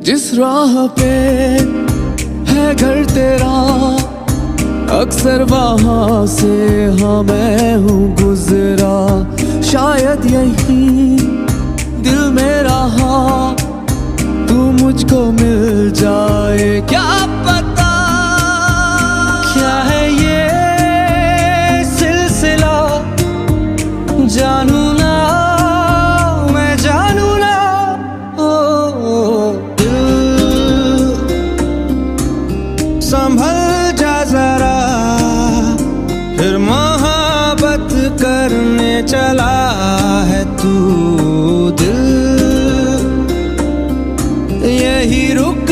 जिस राह पे है घर तेरा, अक्सर वहाँ से हाँ मैं हूँ गुजरा। शायद यही दिल में रहा, तू मुझको मिल जाए क्या पता। क्या है ये सिलसिला, जानू ना मैं जानू ना। ओ दिल संभल जा जरा, फिर मोहब्बत करने चला है तू। दिल यही रुक